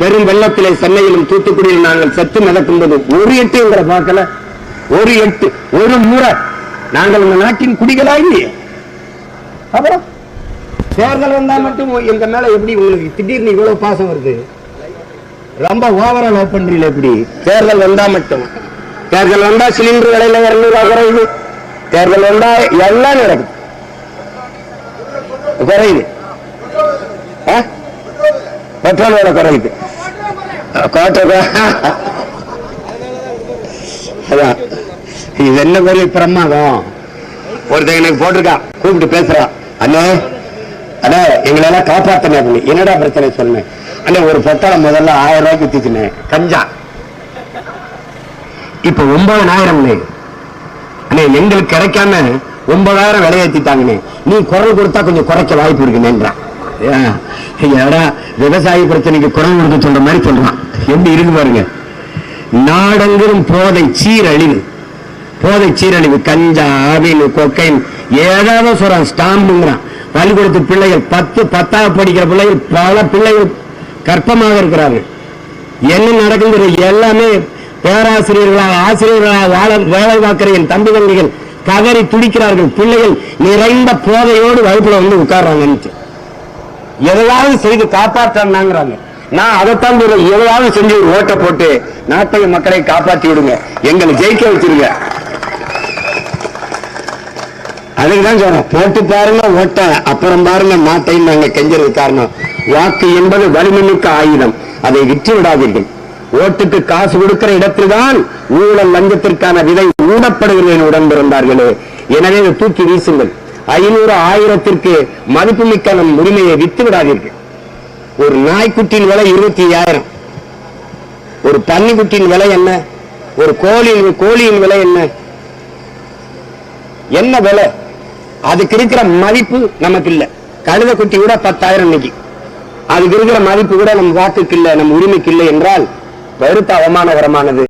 பெரும் வெள்ளத்திலே சென்னையிலும் தூத்துக்குடியில் நாங்கள் செத்து மிதக்கும் போது ஒரு எட்டு எங்களை பார்க்கல. ஒரு எட்டு ஒரு முறை நாங்கள் இந்த நாட்டின் குடிகளாகி அப்புறம் தேர்தல் வந்தா மட்டும் எங்க மேல எப்படி உங்களுக்கு திடீர்னு இவ்வளவு பாசம் வருது? ரொம்ப ஓவரா லவ் பண்றீங்க. எப்படி தேர்தல் வந்தா மட்டும்? தேர்தல் வந்தா சிலிண்டர் விலையில 200 குறையுது. தேர்தல் வந்தா எல்லாம் நடக்குது, குறையுது. பெட்ரோல் விலை குறையுது. அதான் இது என்ன பெரிய பிரமாதம். ஒருத்தன் எனக்கு போட்டிருக்கான், கூப்பிட்டு பேசுறான். அண்ணே அண்ணே எங்களெல்லாம் காப்பாத்தனே அப்படின்னு. என்னடா பிரச்சனை சொன்னேன். அண்ணே ஒரு பொட்டலை முதல்ல 1000 ரூபாய்க்கு வித்துச்சுனே கஞ்சா, இப்ப 9000. அண்ணே எங்களுக்கு கிடைக்காம 9000 விலையேற்றிட்டாங்கண்ணே. நீ குரல் கொடுத்தா கொஞ்சம் குறைக்க வாய்ப்பு இருக்குன்னுன்றான். விவசாய பிரச்சனைக்கு குரல் கொடுக்க சொல்ற மாதிரி சொல்றான். எப்படி இருக்கு பாருங்க. நாடெங்கிலும் போதை சீரழிவு, போதை சீரழிவு, கஞ்சா, ஆவின், கொக்கைன், ஏதாவது சொல்றான். ஸ்டாம்புங்கிறான். பள்ளிக்கூடத்து பிள்ளைகள் 10வது படிக்கிற பிள்ளைகள், பல பிள்ளைகள் கற்பமாக இருக்கிறார்கள். என்ன நடக்குங்கிற எல்லாமே பேராசிரியர்களாக ஆசிரியர்களாக வேலை பார்க்கிற என் தம்பி தம்பிகள் கதறி துடிக்கிறார்கள். பிள்ளைகள் நிறைந்த போதையோடு வகுப்புல வந்து உட்கார்றாங்க. எதையாவது செய்து காப்பாற்றாங்கிறாங்க. நான் அதைத்தான் சொல்றேன். எதையாவது செஞ்சு ஓட்டை போட்டு நாட்டை மக்களை காப்பாற்றி விடுங்க, எங்களை ஜெயிக்க வச்சிருங்க. அதுக்குதான் சொல்றோம், போட்டு பாருங்க ஓட்ட, அப்புறம் பாருங்க நாட்டை நாங்க கெஞ்சறது. காரணம், வாக்கு என்பது வலிமைமிக்க ஆயுதம், அதை விற்று விடாதீர்கள். ஓட்டுக்கு காசு கொடுக்கிற இடத்தில்தான் ஊழல் லஞ்சத்திற்கான விதை ஊடப்படுகிறது உடன்பிறந்தார்களே. எனவே தூக்கி வீசுங்கள். 500 1000 மதிப்புமிக்க நம் உரிமையை வித்து விடாதீர்கள். ஒரு நாய்க்குட்டியின் விலை 25,000, ஒரு பன்னிக்குட்டியின் விலை என்ன, ஒரு கோழியின் விலை என்ன, என்ன விலை? அதுக்கு இருக்கிற மதிப்பு நமக்கு இல்ல. கழுத குட்டி கூட 10,000 இன்னைக்கு. அதுக்கு இருக்கிற மதிப்பு கூட நம் வாக்குக்கு இல்ல, நம் உரிமைக்கு இல்லை என்றால் பெருத்த அவமானகரமானது.